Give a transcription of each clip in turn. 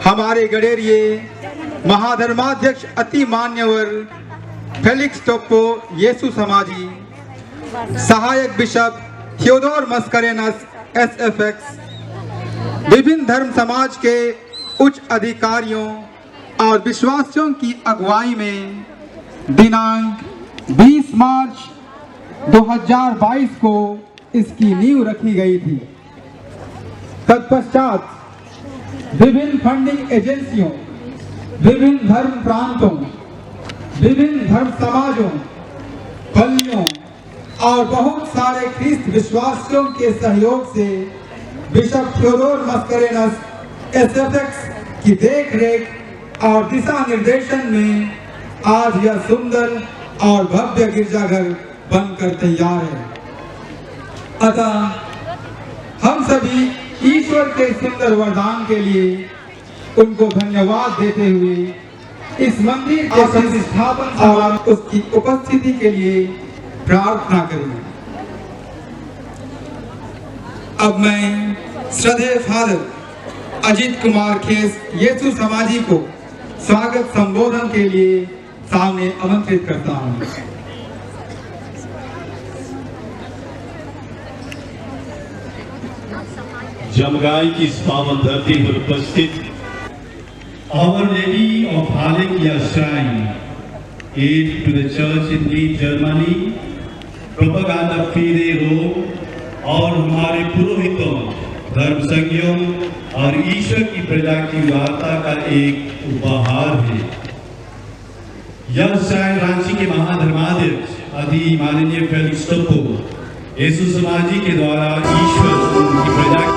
हमारे गडेरिये महाधर्माध्यक्ष अति मान्यवर फेलिक्स टोप्पो येसु समाजी, सहायक बिशप थियोडोर मस्करेनस एसएफएक्स, विभिन्न धर्म समाज के उच्च अधिकारियों और विश्वासियों की अगुवाई में दिनांक 20 मार्च 2022 को इसकी नींव रखी गई थी। तत्पश्चात विभिन्न फंडिंग एजेंसियों, विभिन्न धर्म प्रांतों, विभिन्न धर्म समाजों, पल्लियों और बहुत सारे ख्रिस्त विश्वासियों के सहयोग से बिशप थियोडोर मस्करेनस एसएफएक्स की देखरेख और दिशा निर्देशन में आज यह सुंदर और भव्य गिरजाघर बनकर तैयार है। अतः हम सभी ईश्वर के सुंदर वरदान के लिए उनको धन्यवाद देते हुए इस मंदिर के संस्थापन और उसकी उपस्थिति के लिए प्रार्थना करें। अब मैं श्रद्धेय फादर अजीत कुमार खेस येसु समाजी को स्वागत संबोधन के लिए सामने आमंत्रित करता हूँ। जमगाई की इस पावन धरती पर उपस्थित Our Lady of Alleluia Shrine, aid to the Church in need Germany, Propaganda Fide Rome और हमारे पुरोहितों, धर्म संघियों और ईश्वर की प्रजा की वार्ता का एक उपहार है। यह श्राइन रांची के महाधर्माध्यक्ष अति माननीय फेलिक्स टोप्पो येसु समाजी के द्वारा ईश्वर उनकी प्रजा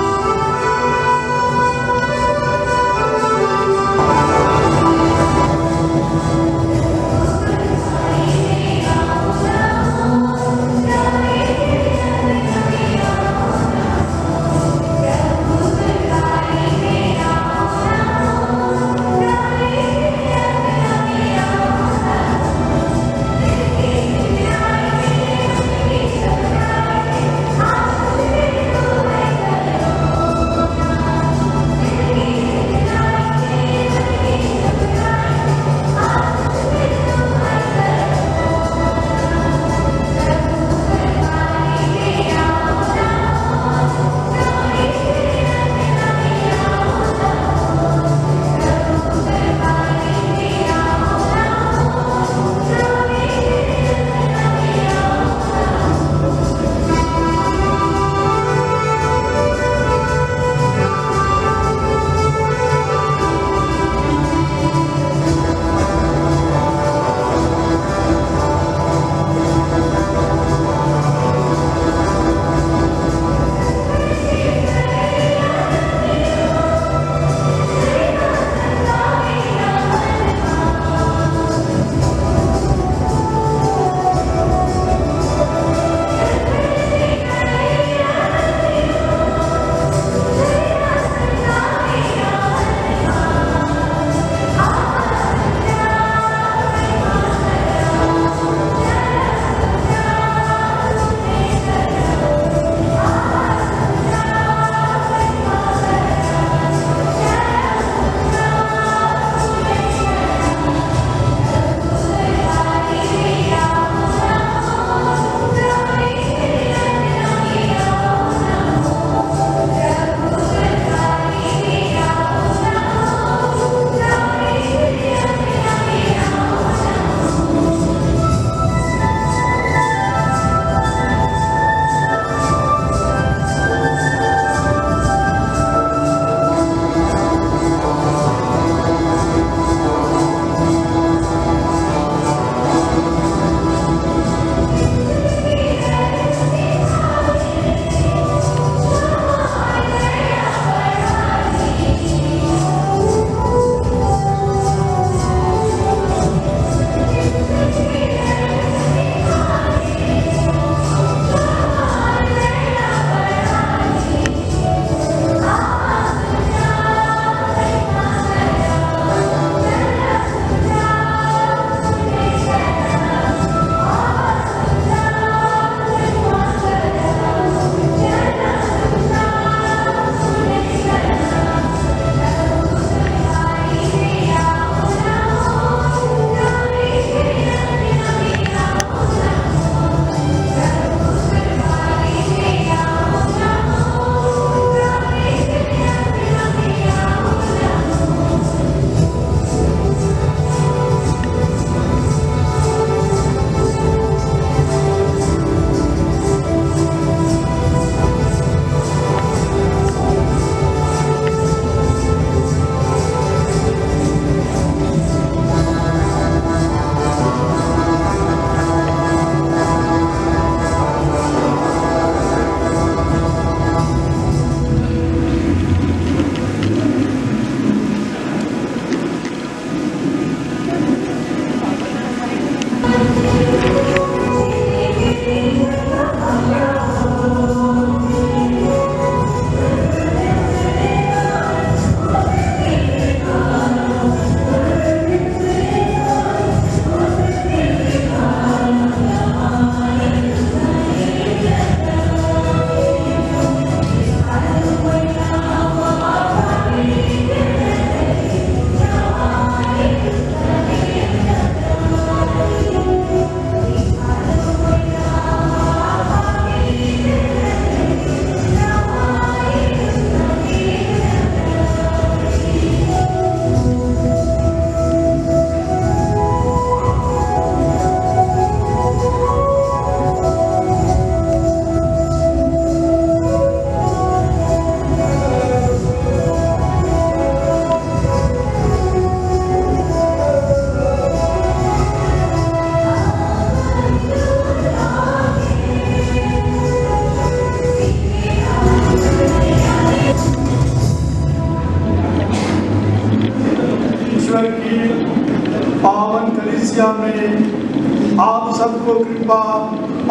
में आप सबको कृपा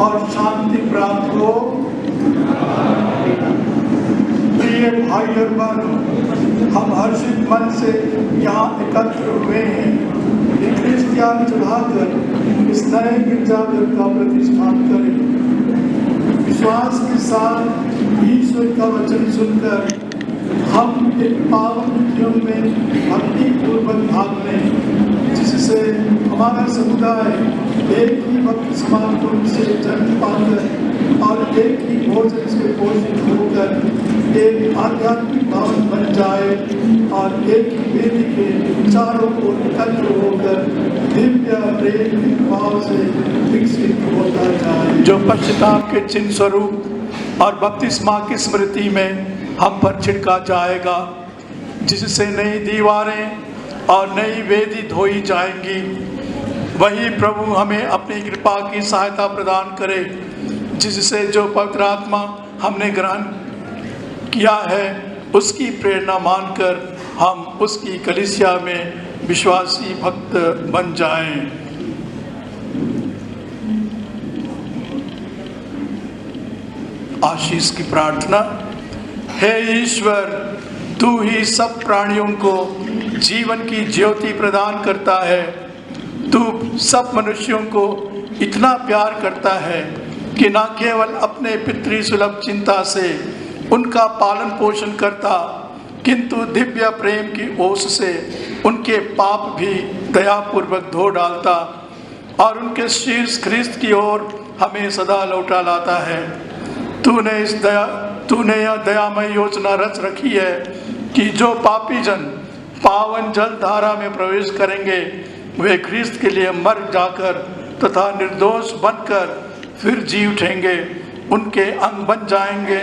और शांति प्राप्त हो। प्रिय भाई और बहनों, हम हर्षित मन से यहाँ एकत्र हुए हैं कि क्रिस्टियान चढ़ाकर इस नए गिरजाघर का प्रतिष्ठान करें। विश्वास के साथ ईश्वर का वचन सुनकर हम एक पावन विधियों में भक्ति पूर्वक भाग लें, जिससे हमारा समुदाय एक ही भक्ति समागम से जन्म पाकर और एक ही भोजन से पोषित होकर एक आध्यात्मिक भवन बन जाए और एक ही वेदी के चारों ओर एकत्र होकर दिव्य प्रेम के भाव से विकसित होता जाए। जो पश्चाताप के चिन्ह स्वरूप और बपतिस्मा की स्मृति में हम पर छिड़का जाएगा, जिससे नई दीवारें और नई वेदी धोई जाएंगी, वही प्रभु हमें अपनी कृपा की सहायता प्रदान करे, जिससे जो पवित्र आत्मा हमने ग्रहण किया है उसकी प्रेरणा मानकर हम उसकी कलीसिया में विश्वासी भक्त बन जाएं। आशीष की प्रार्थना। हे ईश्वर, तू ही सब प्राणियों को जीवन की ज्योति प्रदान करता है। तू सब मनुष्यों को इतना प्यार करता है कि न केवल अपने पितृसुलभ चिंता से उनका पालन पोषण करता, किंतु दिव्य प्रेम की ओस से उनके पाप भी दयापूर्वक धो डालता और उनके शीर्ष ख्रिस्त की ओर हमें सदा लौटा लाता है। तूने यह दयामय योजना रच रखी है कि जो पापी जन पावन जल धारा में प्रवेश करेंगे वे ख्रिस्त के लिए मर जाकर तथा निर्दोष बनकर फिर जी उठेंगे, उनके अंग बन जाएंगे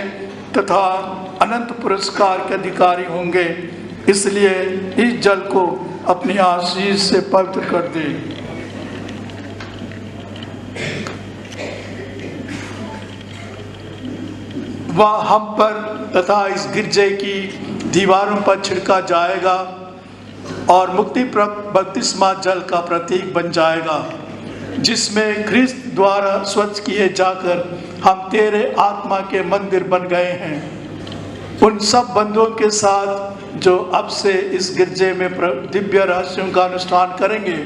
तथा अनंत पुरस्कार के अधिकारी होंगे। इसलिए इस जल को अपनी आशीष से पवित्र कर दे। वह हम पर तथा इस गिरजे की दीवारों पर छिड़का जाएगा और मुक्ति बपतिस्मा जल का प्रतीक बन जाएगा, जिसमें ख्रिस्त द्वारा स्वच्छ किए जाकर हम तेरे आत्मा के मंदिर बन गए हैं। उन सब बंधुओं के साथ जो अब से इस गिरजे में दिव्य रहस्यों का अनुष्ठान करेंगे,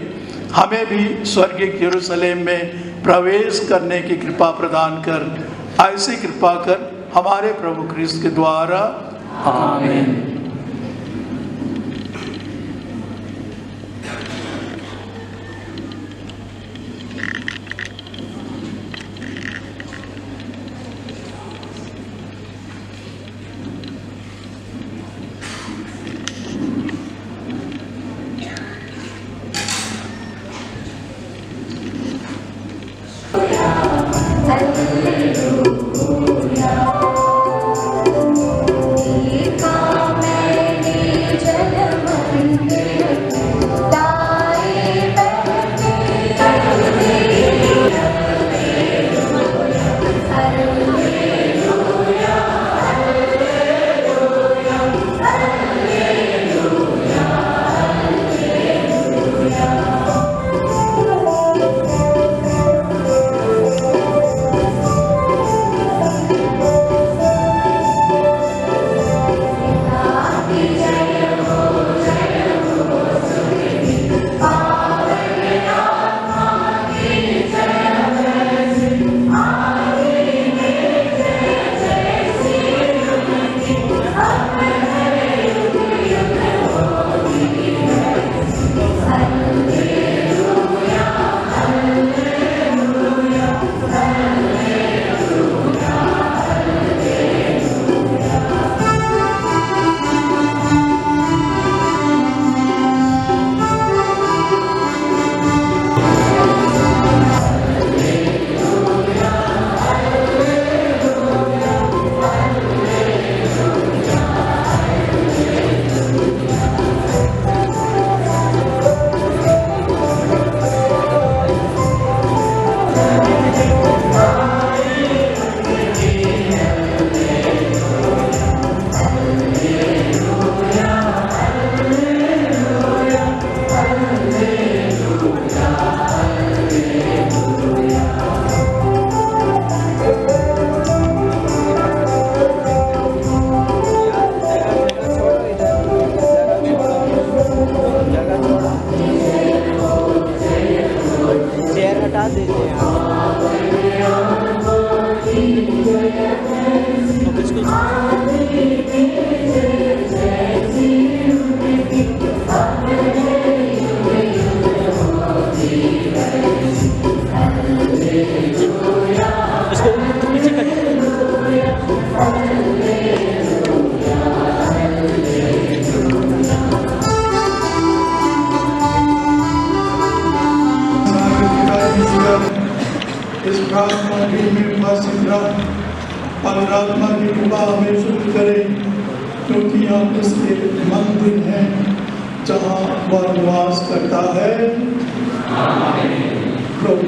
हमें भी स्वर्गीय यरूशलेम में प्रवेश करने की कृपा प्रदान कर। ऐसी कृपा कर हमारे प्रभु ख्रिस्त के द्वारा, आमीन। Hallelujah. और आत्मा की कृपा हमें शुद्ध करे, क्योंकि हम उसके मंदिर हैं जहाँ वह निवास करता है। प्रभु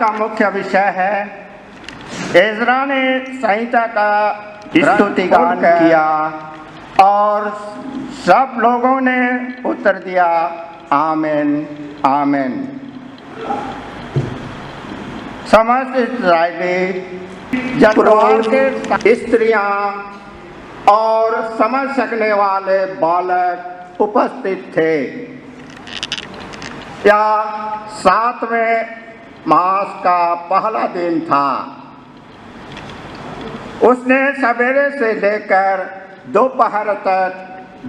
का मुख्य विषय है एजरा ने संहिता का स्तुतिगान किया और सब लोगों ने उत्तर दिया आमीन आमीन। समस्त इस्राएली जब परिवार के स्त्रियां और समझ सकने वाले बालक उपस्थित थे। यह 7वें मास का पहला दिन था। उसने सवेरे से लेकर दोपहर तक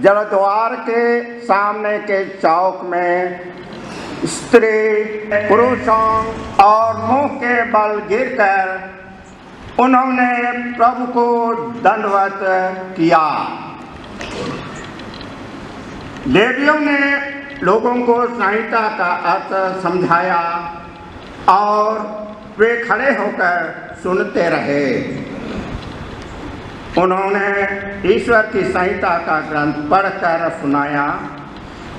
जलद्वार के सामने के चौक में स्त्री पुरुषों और मुंह के बल गिरकर उन्होंने प्रभु को दंडवत किया। लेवियों ने लोगों को संहिता का अर्थ समझाया और वे खड़े होकर सुनते रहे। उन्होंने ईश्वर की संहिता का ग्रंथ पढ़कर सुनाया,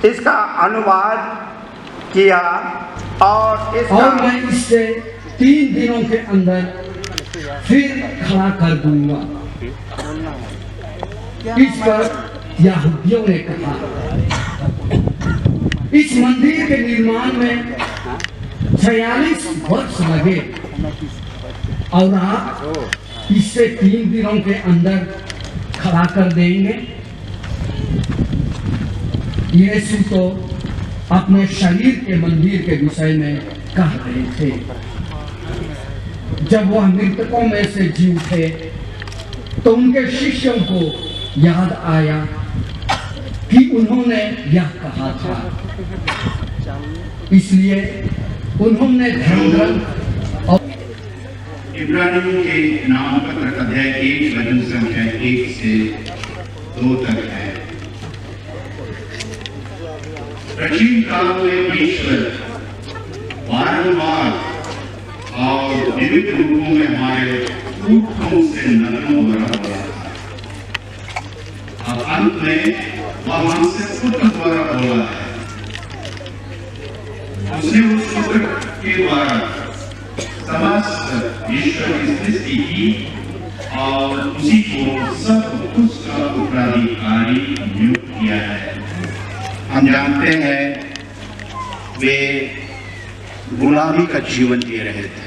इसका अनुवाद किया और मैं इसे 3 दिनों के अंदर फिर खड़ा कर दूंगा। इस पर यहूदियों ने कहा, इस मंदिर के निर्माण में 46 वर्ष लगे और आप इसे 3 दिनों के अंदर खड़ा कर देंगे। यीशु तो अपने शरीर के मंदिर के विषय में कह रहे थे। जब वह मृतकों में से जी उठे तो उनके शिष्यों को याद आया कि उन्होंने यह कहा था। इसलिए उन्होंने धर्म ग्रंथ और इब्रानियों के नाम पत्र अध्याय 1 वचन संख्या 1 से 2 तक है। प्राचीन काल में ईश्वर बारंबार और विविध रूपों में हमारे पुरखों से नगरों द्वारा बोला था। अब अंत में वह हमसे पुत्र द्वारा बोला है। उसने उस पुत्र के द्वारा समस्त ईश्वर की सृष्टि की और उसी को सब कुछ का उत्तराधिकारी नियुक्त किया है। हम जानते हैं वे गुलामी का जीवन जी रहे थे।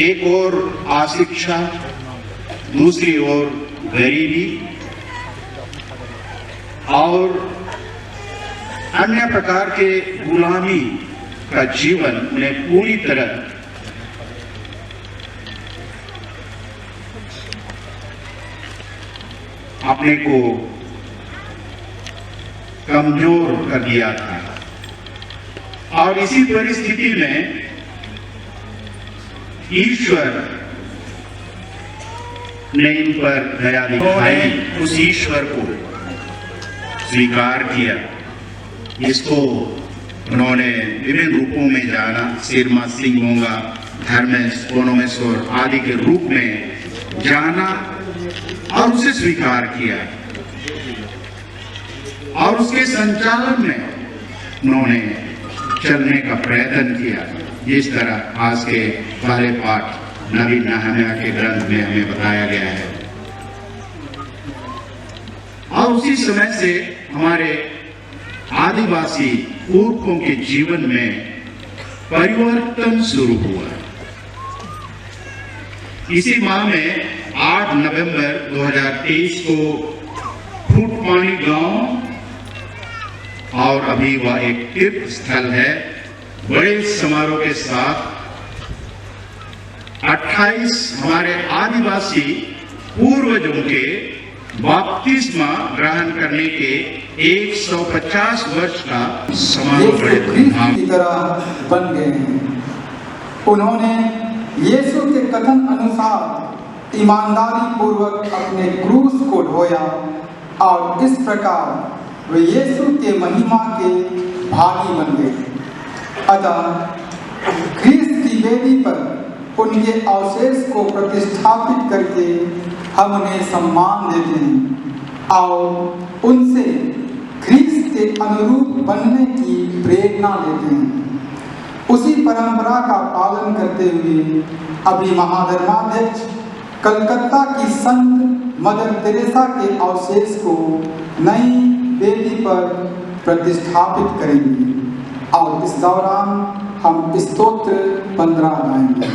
एक ओर अशिक्षा, दूसरी ओर गरीबी और अन्य प्रकार के गुलामी का जीवन उन्हें पूरी तरह अपने को कमजोर कर दिया था। और इसी परिस्थिति में ईश्वर ने इन पर दया दिखाई, उस ईश्वर को स्वीकार किया। इसको उन्होंने विभिन्न रूपों में जाना, सिरमा, सिंगोंगा, धर्मेश, कोनोमेश्वर आदि के रूप में जाना और उसे स्वीकार किया और उसके संचालन में उन्होंने चलने का प्रयत्न किया, जिस तरह आज के पहले पाठ नबी नहम्याह के ग्रंथ में हमें बताया गया है। और उसी समय से हमारे आदिवासी पुरखों के जीवन में परिवर्तन शुरू हुआ। इसी माह में 8 नवंबर 2023 को फूटपानी गांव, और अभी वह एक तीर्थ स्थल है, बड़े समारोह के साथ 28 हमारे आदिवासी पूर्वजों के बपतिस्मा ग्रहण करने के 150 वर्ष का समारोह बड़े धूमधाम की तरह बन गए हैं। उन्होंने यीशु के कथन अनुसार ईमानदारी पूर्वक अपने क्रूस को ढोया और इस प्रकार वे यीशु के महिमा के भागी बन गए। अतः ख्रीस्त की वेदी पर उनके अवशेष को प्रतिष्ठापित करके हम उन्हें सम्मान देते हैं और उनसे ख्रीस्त के अनुरूप बनने की प्रेरणा देते हैं। उसी परंपरा का पालन करते हुए अभी महाधर्माध्यक्ष कलकत्ता की संत मदर तेरेसा के अवशेष को नई वेदी पर प्रतिष्ठापित करेंगे और इस दौरान हम स्तोत्र 15 गाएंगे।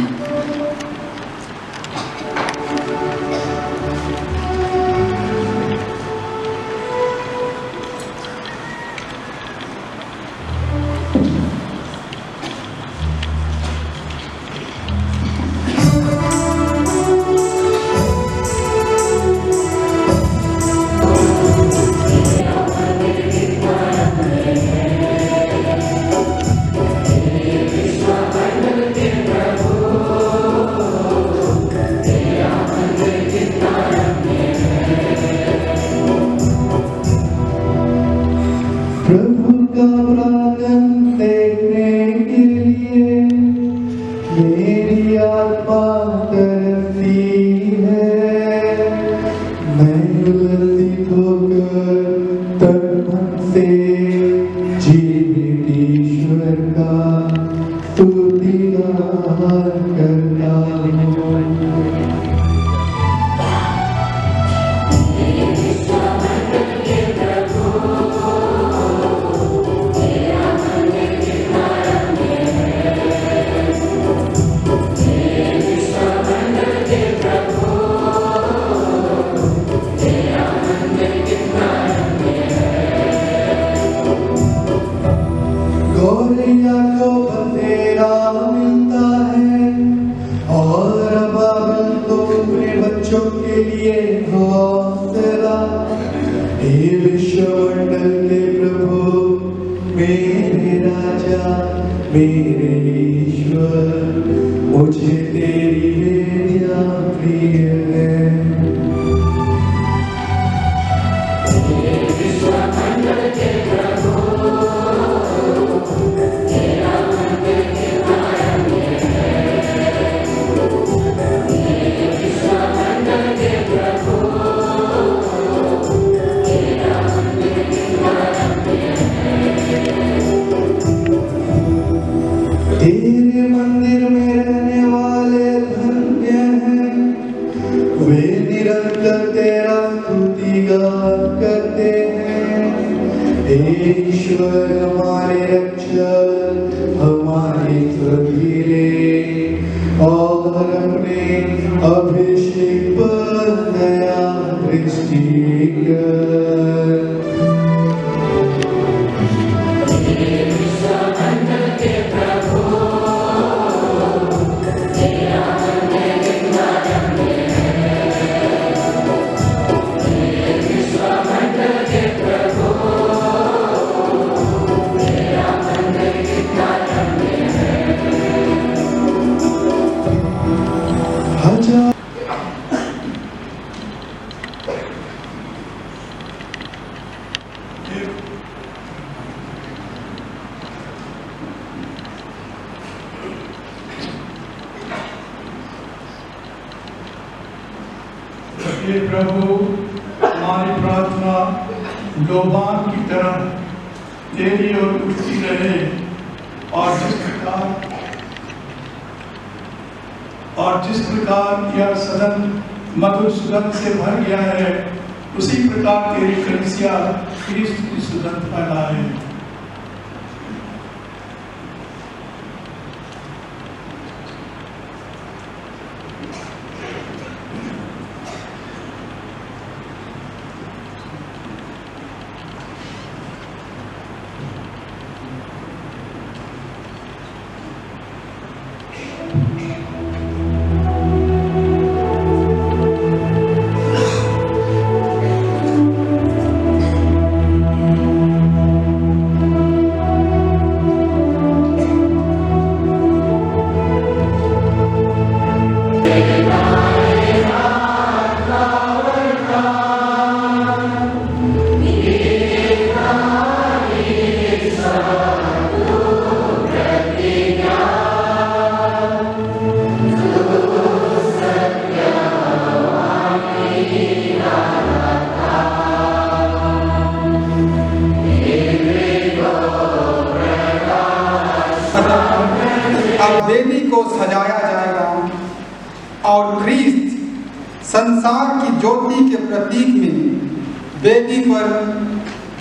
हे प्रभु, हमारी प्रार्थना लोबान की तरह तेरी ओर उठती रहे और जिस प्रकार यह सदन मधुर सुगंध से भर गया है, उसी प्रकार तेरी कलीसिया क्रिस्त की सुगंध फैलाए। वेदी को सजाया जाएगा और ख्रीस्त संसार की ज्योति के प्रतीक में वेदी पर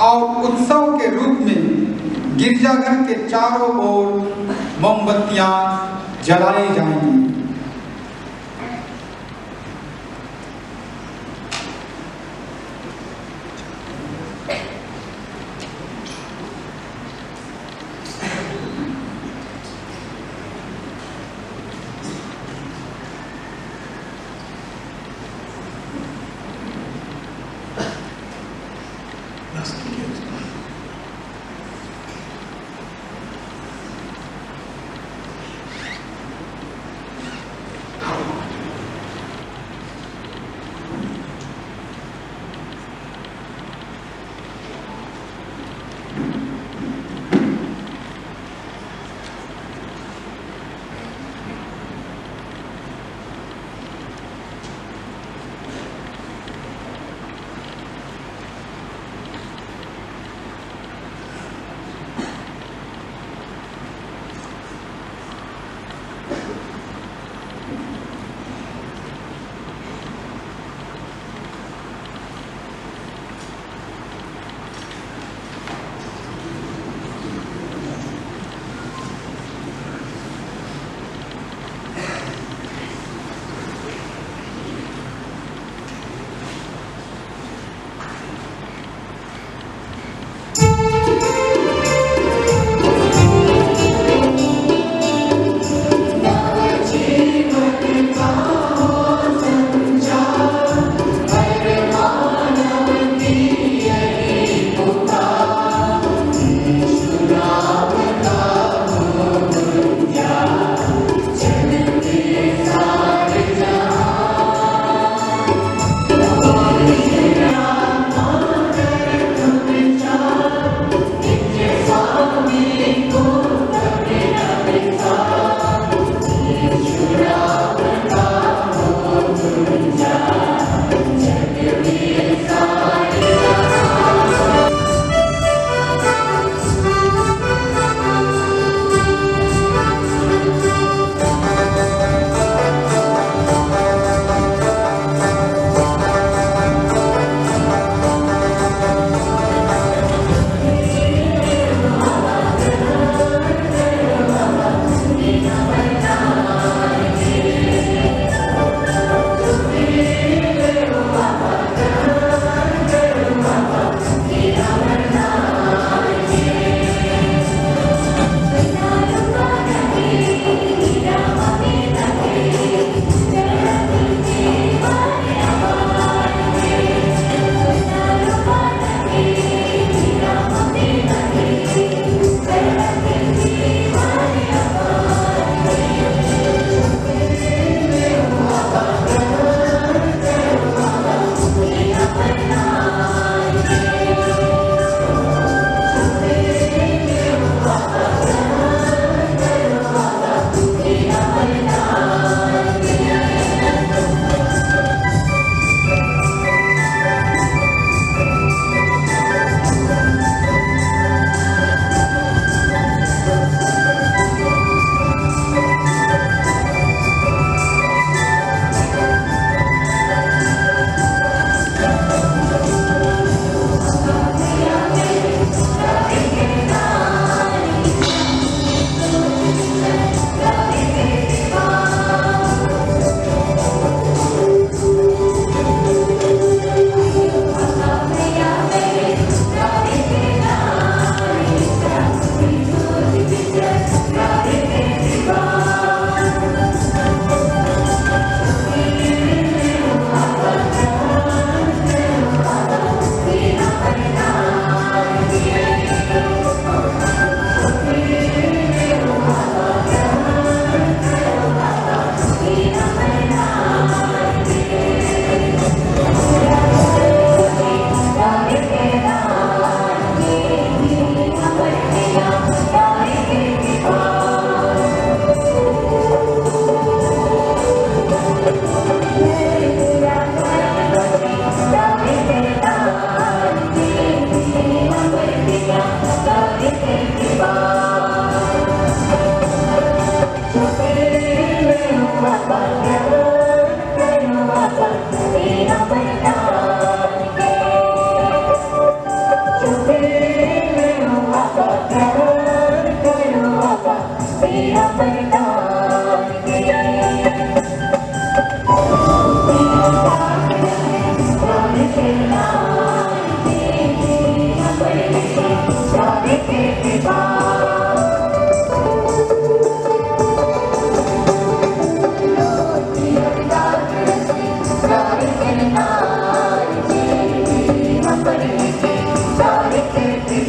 और उत्सव के रूप में गिरजाघर के चारों ओर मोमबत्तियां जलाई जाएंगी।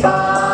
Bye.